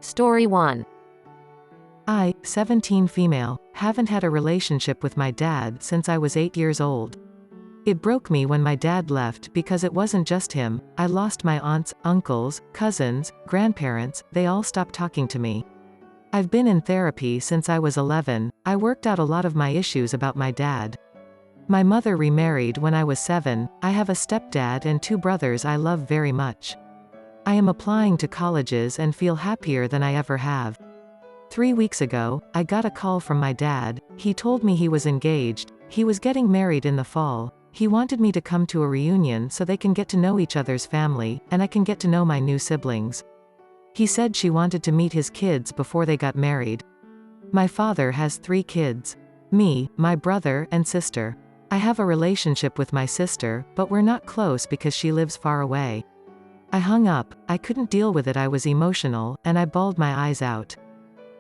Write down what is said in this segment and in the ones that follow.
Story 1. I, 17 female, haven't had a relationship with my dad since I was 8 years old. It broke me when my dad left because it wasn't just him. I lost my aunts, uncles, cousins, grandparents, they all stopped talking to me. I've been in therapy since I was 11, I worked out a lot of my issues about my dad. My mother remarried when I was 7, I have a stepdad and 2 brothers I love very much. I am applying to colleges and feel happier than I ever have. 3 weeks ago, I got a call from my dad. He told me he was engaged, he was getting married in the fall, he wanted me to come to a reunion so they can get to know each other's family, and I can get to know my new siblings. He said she wanted to meet his kids before they got married. My father has 3 kids. Me, my brother, and sister. I have a relationship with my sister, but we're not close because she lives far away. I hung up, I couldn't deal with it, I was emotional, and I bawled my eyes out.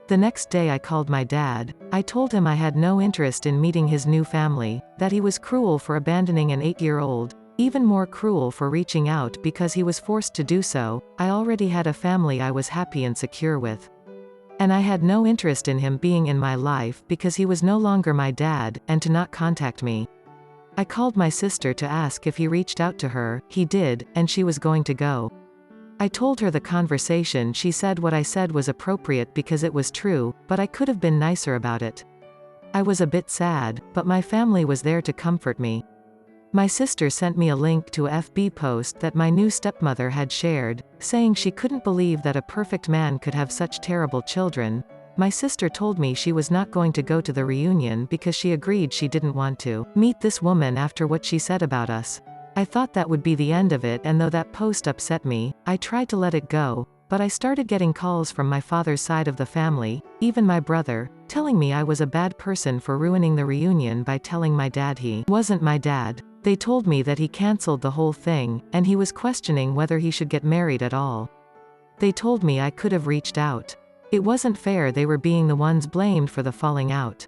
The next day I called my dad. I told him I had no interest in meeting his new family, that he was cruel for abandoning an 8-year-old, even more cruel for reaching out because he was forced to do so. I already had a family I was happy and secure with. And I had no interest in him being in my life because he was no longer my dad, and to not contact me. I called my sister to ask if he reached out to her, he did, and she was going to go. I told her the conversation, she said what I said was appropriate because it was true, but I could have been nicer about it. I was a bit sad, but my family was there to comfort me. My sister sent me a link to a FB post that my new stepmother had shared, saying she couldn't believe that a perfect man could have such terrible children. My sister told me she was not going to go to the reunion because she agreed she didn't want to meet this woman after what she said about us. I thought that would be the end of it, and though that post upset me, I tried to let it go, but I started getting calls from my father's side of the family, even my brother, telling me I was a bad person for ruining the reunion by telling my dad he wasn't my dad. They told me that he canceled the whole thing, and he was questioning whether he should get married at all. They told me I could have reached out. It wasn't fair, they were being the ones blamed for the falling out.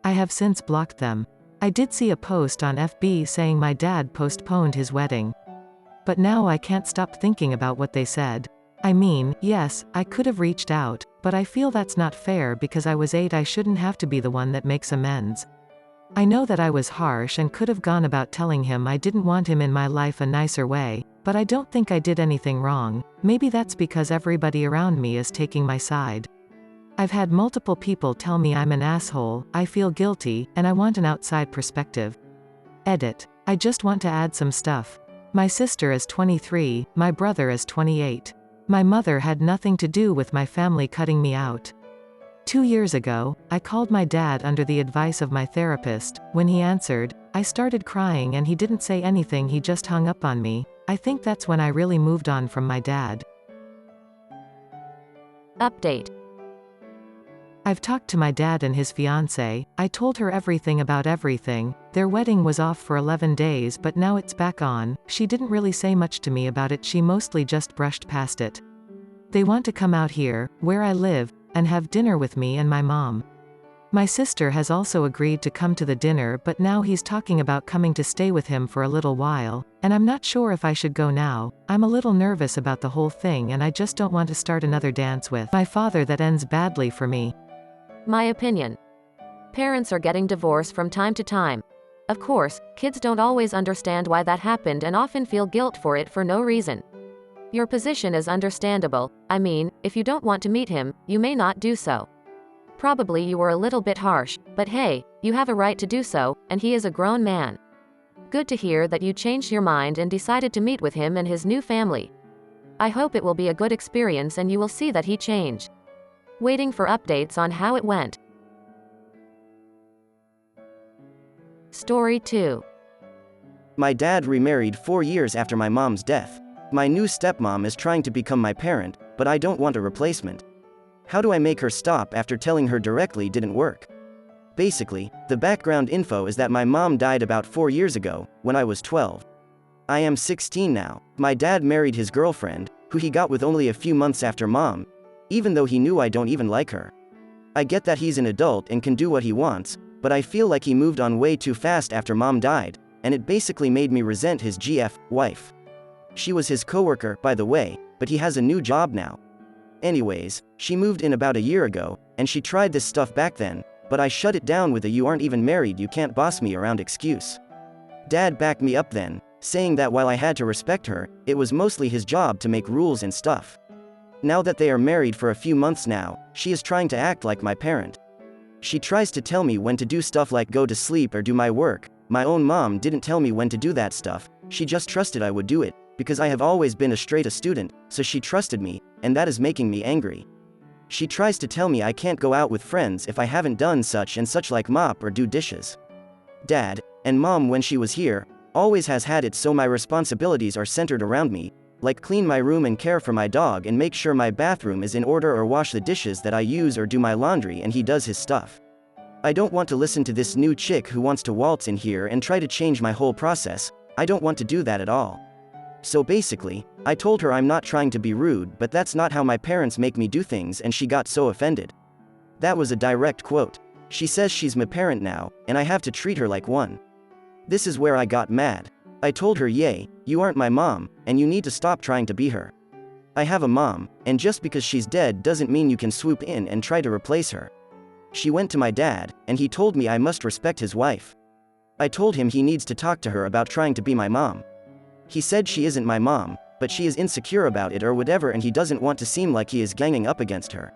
I have since blocked them. I did see a post on FB saying my dad postponed his wedding. But now I can't stop thinking about what they said. I mean, yes, I could have reached out, but I feel that's not fair because I was 8, I shouldn't have to be the one that makes amends. I know that I was harsh and could have gone about telling him I didn't want him in my life a nicer way, but I don't think I did anything wrong. Maybe that's because everybody around me is taking my side. I've had multiple people tell me I'm an asshole, I feel guilty, and I want an outside perspective. Edit. I just want to add some stuff. My sister is 23, my brother is 28. My mother had nothing to do with my family cutting me out. 2 years ago, I called my dad under the advice of my therapist. When he answered, I started crying and he didn't say anything, he just hung up on me. I think that's when I really moved on from my dad. Update. I've talked to my dad and his fiancée. I told her everything about everything. Their wedding was off for 11 days but now it's back on. She didn't really say much to me about it, she mostly just brushed past it. They want to come out here, where I live, and have dinner with me and my mom. My sister has also agreed to come to the dinner, but now he's talking about coming to stay with him for a little while, and I'm not sure if I should go now. I'm a little nervous about the whole thing and I just don't want to start another dance with my father that ends badly for me. My opinion. Parents are getting divorced from time to time. Of course, kids don't always understand why that happened and often feel guilt for it for no reason. Your position is understandable. I mean, if you don't want to meet him, you may not do so. Probably you were a little bit harsh, but hey, you have a right to do so, and he is a grown man. Good to hear that you changed your mind and decided to meet with him and his new family. I hope it will be a good experience and you will see that he changed. Waiting for updates on how it went. Story 2. My dad remarried 4 years after my mom's death. My new stepmom is trying to become my parent, but I don't want a replacement. How do I make her stop after telling her directly didn't work? Basically, the background info is that my mom died about 4 years ago, when I was 12. I am 16 now. My dad married his girlfriend, who he got with only a few months after mom, even though he knew I don't even like her. I get that he's an adult and can do what he wants, but I feel like he moved on way too fast after mom died, and it basically made me resent his GF wife. She was his coworker, by the way, but he has a new job now. Anyways, she moved in about a year ago, and she tried this stuff back then, but I shut it down with a "you aren't even married, you can't boss me around" excuse. Dad backed me up then, saying that while I had to respect her, it was mostly his job to make rules and stuff. Now that they are married for a few months now, she is trying to act like my parent. She tries to tell me when to do stuff like go to sleep or do my work. My own mom didn't tell me when to do that stuff, she just trusted I would do it, because I have always been a straight A student, so she trusted me, and that is making me angry. She tries to tell me I can't go out with friends if I haven't done such and such, like mop or do dishes. Dad, and Mom when she was here, always has had it so my responsibilities are centered around me, like clean my room and care for my dog and make sure my bathroom is in order or wash the dishes that I use or do my laundry, and he does his stuff. I don't want to listen to this new chick who wants to waltz in here and try to change my whole process. I don't want to do that at all. So basically, I told her I'm not trying to be rude, but that's not how my parents make me do things, and she got so offended. That was a direct quote. She says she's my parent now, and I have to treat her like one. This is where I got mad. I told her, "Yay, you aren't my mom, and you need to stop trying to be her. I have a mom, and just because she's dead doesn't mean you can swoop in and try to replace her." She went to my dad, and he told me I must respect his wife. I told him he needs to talk to her about trying to be my mom. He said she isn't my mom, but she is insecure about it or whatever, and he doesn't want to seem like he is ganging up against her.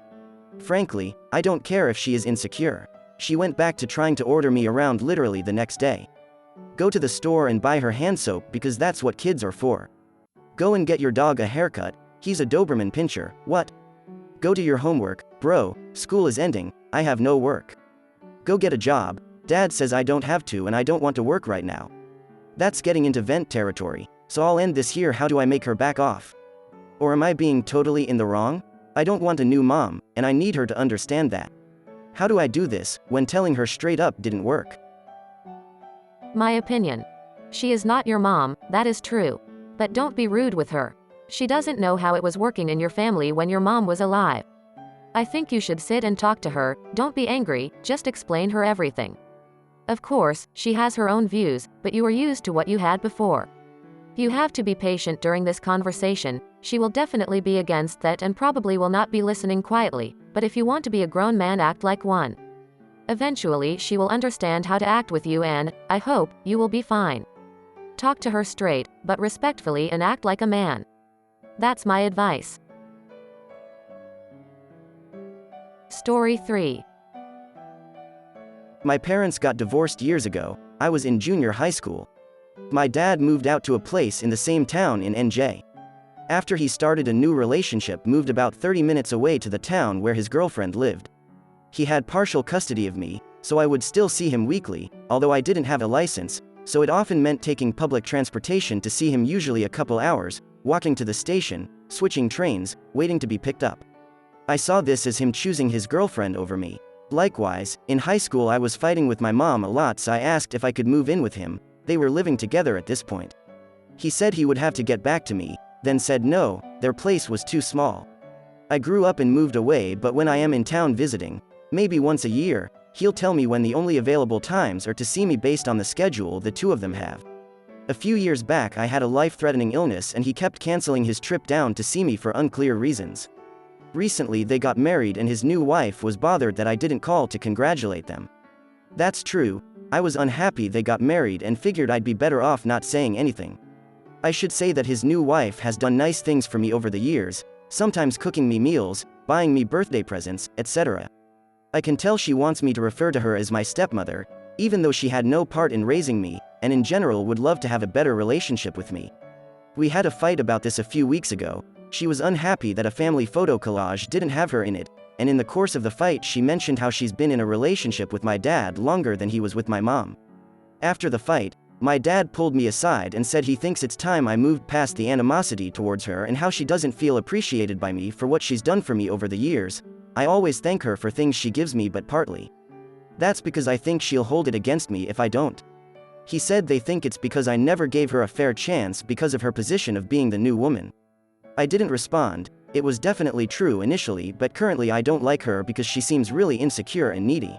Frankly, I don't care if she is insecure. She went back to trying to order me around literally the next day. Go to the store and buy her hand soap because that's what kids are for. Go and get your dog a haircut, he's a Doberman pinscher, what? Go do your homework, bro, school is ending, I have no work. Go get a job, Dad says I don't have to and I don't want to work right now. That's getting into vent territory, so I'll end this here. How do I make her back off? Or am I being totally in the wrong? I don't want a new mom, and I need her to understand that. How do I do this, when telling her straight up didn't work? My opinion. She is not your mom, that is true. But don't be rude with her. She doesn't know how it was working in your family when your mom was alive. I think you should sit and talk to her, don't be angry, just explain her everything. Of course, she has her own views, but you are used to what you had before. You have to be patient during this conversation. She will definitely be against that and probably will not be listening quietly, but if you want to be a grown man, act like one. Eventually she will understand how to act with you, and, I hope, you will be fine. Talk to her straight, but respectfully, and act like a man. That's my advice. Story 3. My parents got divorced years ago. I was in junior high school. My dad moved out to a place in the same town in NJ. After he started a new relationship, moved about 30 minutes away to the town where his girlfriend lived. He had partial custody of me, so I would still see him weekly, although I didn't have a license, so it often meant taking public transportation to see him, usually a couple hours, walking to the station, switching trains, waiting to be picked up. I saw this as him choosing his girlfriend over me. Likewise, in high school I was fighting with my mom a lot, so I asked if I could move in with him. They were living together at this point. He said he would have to get back to me, then said no, their place was too small. I grew up and moved away, but when I am in town visiting, maybe once a year, he'll tell me when the only available times are to see me based on the schedule the two of them have. A few years back I had a life-threatening illness and he kept canceling his trip down to see me for unclear reasons. Recently they got married and his new wife was bothered that I didn't call to congratulate them. That's true, I was unhappy they got married and figured I'd be better off not saying anything. I should say that his new wife has done nice things for me over the years, sometimes cooking me meals, buying me birthday presents, etc. I can tell she wants me to refer to her as my stepmother, even though she had no part in raising me, and in general would love to have a better relationship with me. We had a fight about this a few weeks ago. She was unhappy that a family photo collage didn't have her in it, and in the course of the fight she mentioned how she's been in a relationship with my dad longer than he was with my mom. After the fight, my dad pulled me aside and said he thinks it's time I moved past the animosity towards her and how she doesn't feel appreciated by me for what she's done for me over the years. I always thank her for things she gives me, but partly that's because I think she'll hold it against me if I don't. He said they think it's because I never gave her a fair chance because of her position of being the new woman. I didn't respond. It was definitely true initially, but currently I don't like her because she seems really insecure and needy.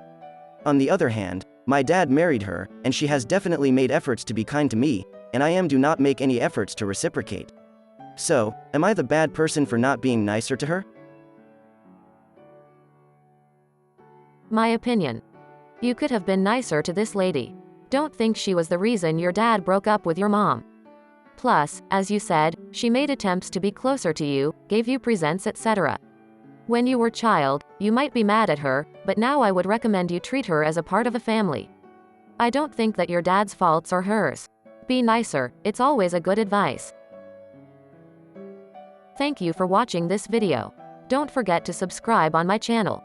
On the other hand, my dad married her, and she has definitely made efforts to be kind to me, and I do not make any efforts to reciprocate. So, am I the bad person for not being nicer to her? My opinion. You could have been nicer to this lady. Don't think she was the reason your dad broke up with your mom. Plus, as you said, she made attempts to be closer to you, gave you presents, etc. When you were child, you might be mad at her, but now I would recommend you treat her as a part of a family. I don't think that your dad's faults are hers. Be nicer, it's always a good advice. Thank you for watching this video. Don't forget to subscribe on my channel.